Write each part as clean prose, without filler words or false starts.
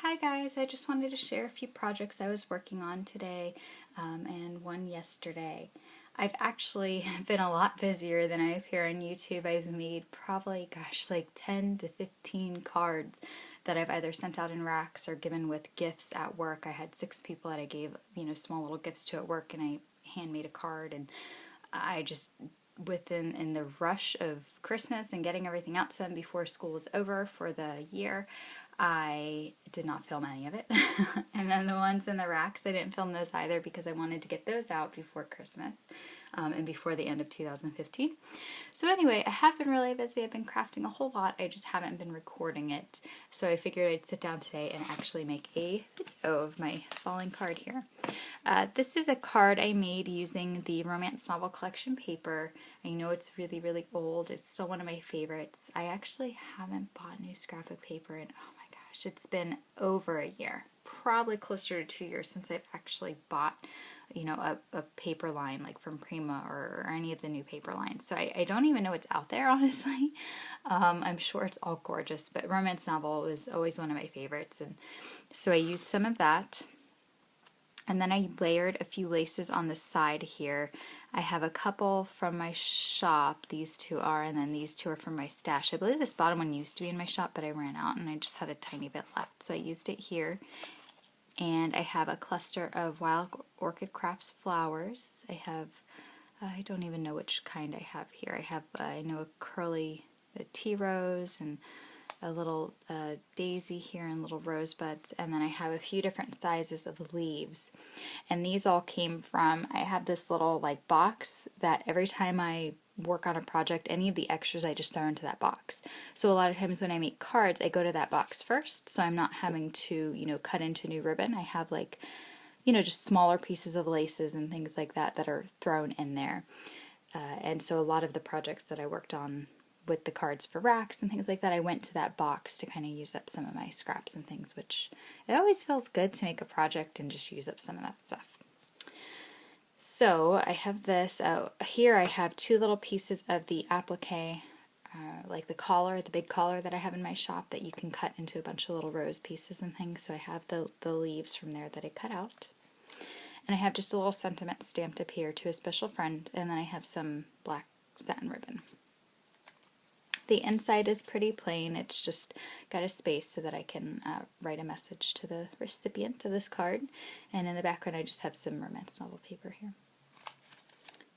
Hi guys, I just wanted to share a few projects I was working on today and one yesterday. I've actually been a lot busier than I appear on YouTube. I've made probably, like 10 to 15 cards that I've either sent out in racks or given with gifts at work. I had 6 people that I gave, small little gifts to at work, and I handmade a card, and I just within in the rush of Christmas and getting everything out to them before school was over for the year, I did not film any of it. And then the ones in the racks, I didn't film those either because I wanted to get those out before Christmas and before the end of 2015. So anyway, I have been really busy. I've been crafting a whole lot. I just haven't been recording it. So I figured I'd sit down today and actually make a video of my falling card here. This is a card I made using the Romance Novel Collection paper. I know it's really, really old. It's still one of my favorites. I actually haven't bought new scrapbook paper in, oh my gosh, it's been over a year. Probably closer to 2 years since I've actually bought, a paper line like from Prima or any of the new paper lines. So I don't even know what's out there, honestly. I'm sure it's all gorgeous, but Romance Novel was always one of my favorites. And so I used some of that. And then I layered a few laces on the side here. I have a couple from my shop, these two are, and then these two are from my stash. I believe this bottom one used to be in my shop, but I ran out and I just had a tiny bit left. So I used it here. And I have a cluster of Wild Orchid Crafts flowers. I don't even know which kind I have here. I know a curly tea rose and a little daisy here and little rosebuds, and then I have a few different sizes of leaves. And these all came from, I have this little box that every time I work on a project, any of the extras I just throw into that box. So a lot of times when I make cards, I go to that box first, so I'm not having to, cut into new ribbon. I have just smaller pieces of laces and things like that that are thrown in there. And so a lot of the projects that I worked on with the cards for racks and things like that, I went to that box to kind of use up some of my scraps and things, which it always feels good to make a project and just use up some of that stuff. So I have this, here I have 2 little pieces of the applique, like the collar, the big collar that I have in my shop that you can cut into a bunch of little rose pieces and things. So I have the leaves from there that I cut out. And I have just a little sentiment stamped up here, to a special friend, and then I have some black satin ribbon. The inside is pretty plain. It's just got a space so that I can write a message to the recipient of this card. And in the background I just have some Romance Novel paper here.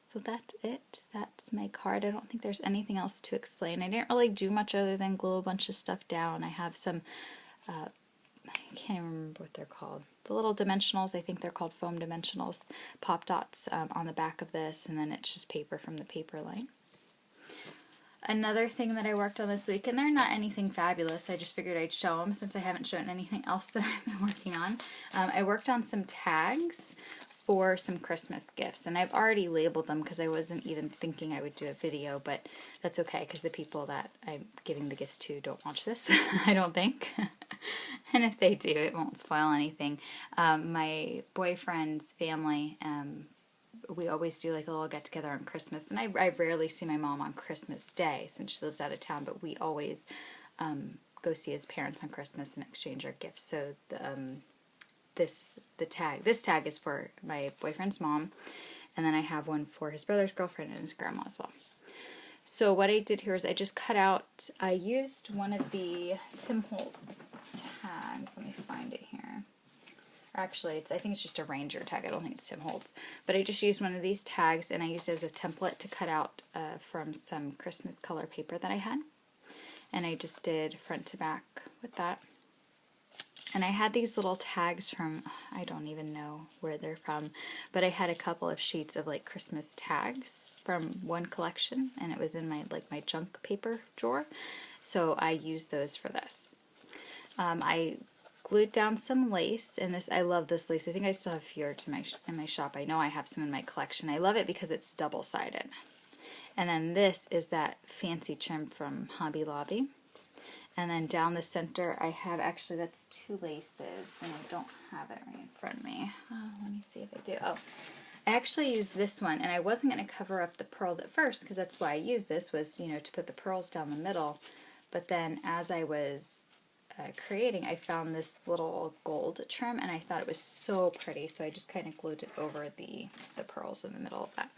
So that's it. That's my card. I don't think there's anything else to explain. I didn't really do much other than glue a bunch of stuff down. I have some, I can't even remember what they're called. The little dimensionals, I think they're called foam dimensionals, pop dots on the back of this, and then it's just paper from the paper line. Another thing that I worked on this week, and they're not anything fabulous, I just figured I'd show them since I haven't shown anything else that I've been working on. I worked on some tags for some Christmas gifts, and I've already labeled them because I wasn't even thinking I would do a video, but that's okay because the people that I'm giving the gifts to don't watch this, I don't think. And if they do, it won't spoil anything. My boyfriend's family, we always do like a little get-together on Christmas, and I rarely see my mom on Christmas Day since she lives out of town, but we always go see his parents on Christmas and exchange our gifts. So this tag is for my boyfriend's mom, and then I have one for his brother's girlfriend and his grandma as well. So what I did here is I just cut out, I used one of the Tim Holtz tags. Let me find it here. Actually, I think it's just a Ranger tag. I don't think it's Tim Holtz. But I just used one of these tags, and I used it as a template to cut out from some Christmas color paper that I had. And I just did front to back with that. And I had these little tags from, I don't even know where they're from, but I had a couple of sheets of Christmas tags from one collection, and it was in my my junk paper drawer. So I used those for this. I glued down some lace, and I love this lace. I think I still have a few in my shop. I know I have some in my collection. I love it because it's double-sided. And then this is that fancy trim from Hobby Lobby. And then down the center I have, actually that's 2 laces, and I don't have it right in front of me. Let me see if I do. Oh, I actually used this one, and I wasn't going to cover up the pearls at first because that's why I used this, was to put the pearls down the middle. But then as I was creating, I found this little gold trim and I thought it was so pretty, so I just kind of glued it over the pearls in the middle of that.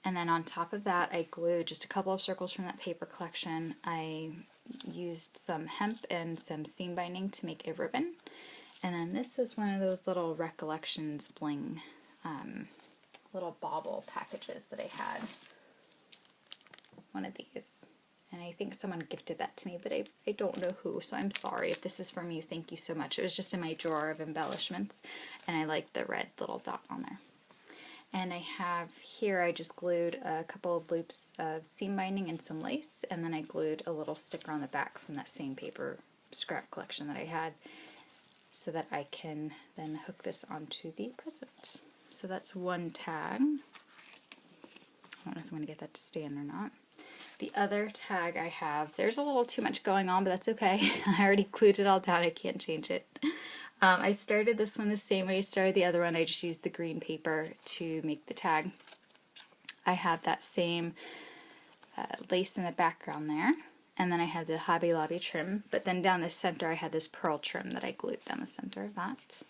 And then on top of that, I glued just a couple of circles from that paper collection. I used some hemp and some seam binding to make a ribbon. And then this was one of those little Recollections bling little bauble packages that I had. One of these. And I think someone gifted that to me, but I don't know who, so I'm sorry. If this is from you, thank you so much. It was just in my drawer of embellishments, and I like the red little dot on there. And I have here, I just glued a couple of loops of seam binding and some lace, and then I glued a little sticker on the back from that same paper scrap collection that I had, so that I can then hook this onto the present. So that's one tag. I don't know if I'm going to get that to stand or not. The other tag I have, there's a little too much going on, but that's okay. I already glued it all down, I can't change it. I started this one the same way I started the other one. I just used the green paper to make the tag. I have that same lace in the background there. And then I have the Hobby Lobby trim. But then down the center I had this pearl trim that I glued down the center of that.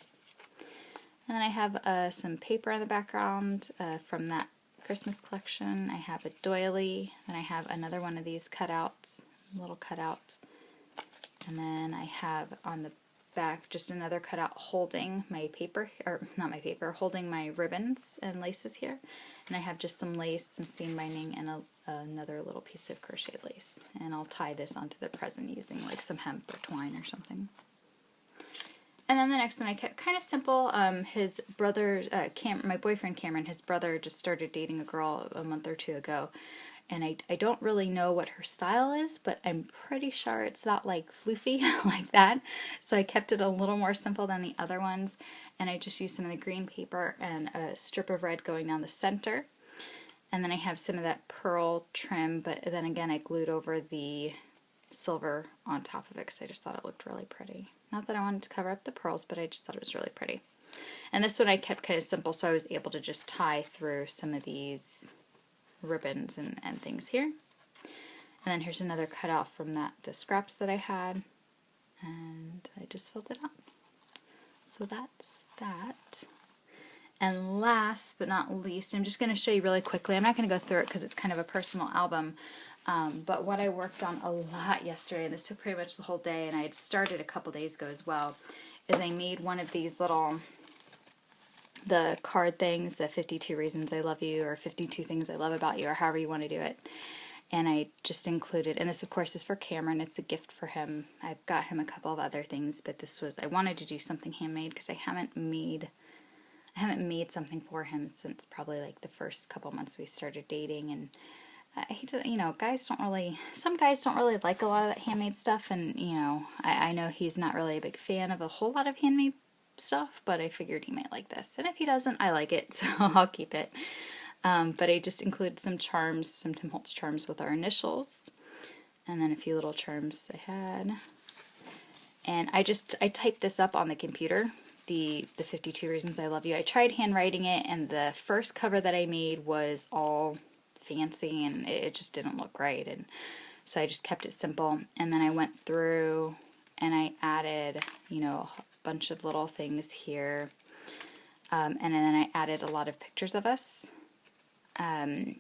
And then I have some paper in the background from that Christmas collection. I have a doily. Then I have another one of these cutouts, little cutout. And then I have on the back just another cutout holding my paper, or not my paper, holding my ribbons and laces here. And I have just some lace, some seam binding, and another little piece of crochet lace. And I'll tie this onto the present using like some hemp or twine or something. And then the next one I kept kind of simple. His brother, my boyfriend Cameron, his brother just started dating a girl a month or two ago. And I don't really know what her style is, but I'm pretty sure it's not like floofy like that. So I kept it a little more simple than the other ones. And I just used some of the green paper and a strip of red going down the center. And then I have some of that pearl trim, but then again I glued over the silver on top of it because I just thought it looked really pretty. Not that I wanted to cover up the pearls, but I just thought it was really pretty. And this one I kept kind of simple, so I was able to just tie through some of these ribbons and things here. And then here's another cutout from the scraps that I had, and I just filled it up. So that's that. And last but not least, I'm just going to show you really quickly. I'm not going to go through it because it's kind of a personal album. But what I worked on a lot yesterday, and this took pretty much the whole day, and I had started a couple days ago as well, is I made one of these little, the card things, the 52 Reasons I Love You, or 52 Things I Love About You, or however you want to do it. And I just included, and this of course is for Cameron, it's a gift for him. I've got him a couple of other things, but this was, I wanted to do something handmade because I haven't made something for him since probably like the first couple months we started dating. And he does, you know, some guys don't really like a lot of that handmade stuff, and you know, I know he's not really a big fan of a whole lot of handmade stuff, but I figured he might like this, and if he doesn't, I like it, so I'll keep it. But I just included some charms, some Tim Holtz charms with our initials, and then a few little charms I had. And I typed this up on the computer, the 52 Reasons I Love You. I tried handwriting it, and the first cover that I made was all fancy, and it just didn't look right, and so I just kept it simple. And then I went through and I added, you know, a bunch of little things here, and then I added a lot of pictures of us. And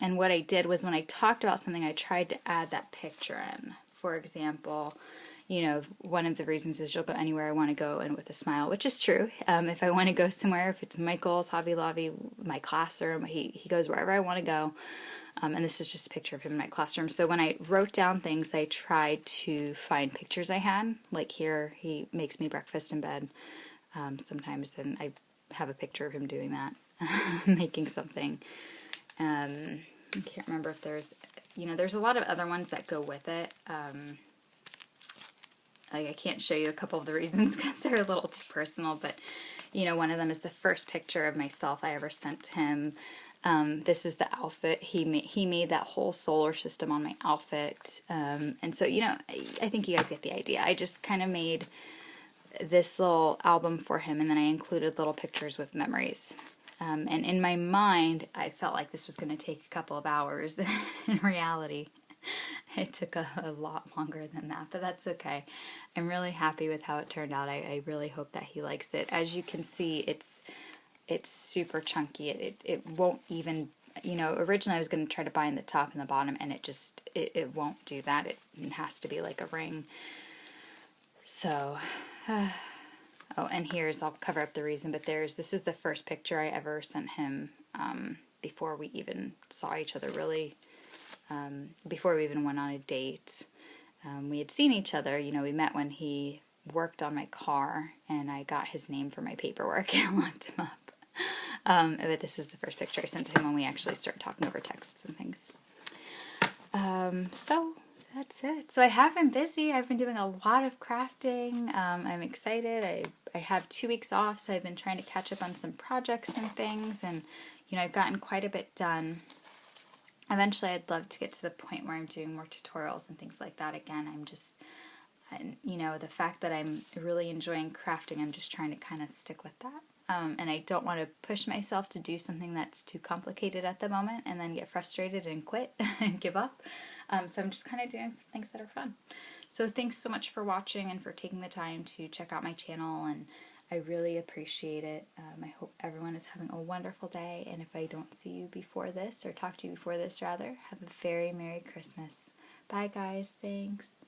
what I did was when I talked about something, I tried to add that picture in. For example, you know, one of the reasons is you'll go anywhere I want to go and with a smile, which is true. If I want to go somewhere, if it's Michael's, Hobby Lobby, my classroom, he goes wherever I want to go. And this is just a picture of him in my classroom. So when I wrote down things, I tried to find pictures I had. Like here, he makes me breakfast in bed sometimes, and I have a picture of him doing that, making something. I can't remember if there's, you know, there's a lot of other ones that go with it. Like I can't show you a couple of the reasons because they're a little too personal, but you know, one of them is the first picture of myself I ever sent to him. This is the outfit. He made that whole solar system on my outfit. And so, you know, I think you guys get the idea. I just kind of made this little album for him, and then I included little pictures with memories. And in my mind, I felt like this was going to take a couple of hours. In reality, It took a lot longer than that, but that's okay. I'm really happy with how it turned out. I really hope that he likes it. As you can see, it's super chunky. It won't even, originally I was going to try to bind the top and the bottom, and it won't do that. It has to be like a ring. So, oh, and I'll cover up the reason, but this is the first picture I ever sent him before we even saw each other, really, before we even went on a date. We had seen each other, we met when he worked on my car, and I got his name for my paperwork and looked him up. But this is the first picture I sent to him when we actually started talking over texts and things. So that's it. So I have been busy. I've been doing a lot of crafting. I'm excited. I have 2 weeks off, so I've been trying to catch up on some projects and things, and I've gotten quite a bit done. Eventually I'd love to get to the point where I'm doing more tutorials and things like that again. The fact that I'm really enjoying crafting, I'm just trying to kind of stick with that. And I don't want to push myself to do something that's too complicated at the moment and then get frustrated and quit and give up. So I'm just kind of doing some things that are fun. So thanks so much for watching and for taking the time to check out my channel, and I really appreciate it. I hope everyone is having a wonderful day, and if I don't see you before this, or talk to you before this rather, have a very Merry Christmas. Bye guys, thanks.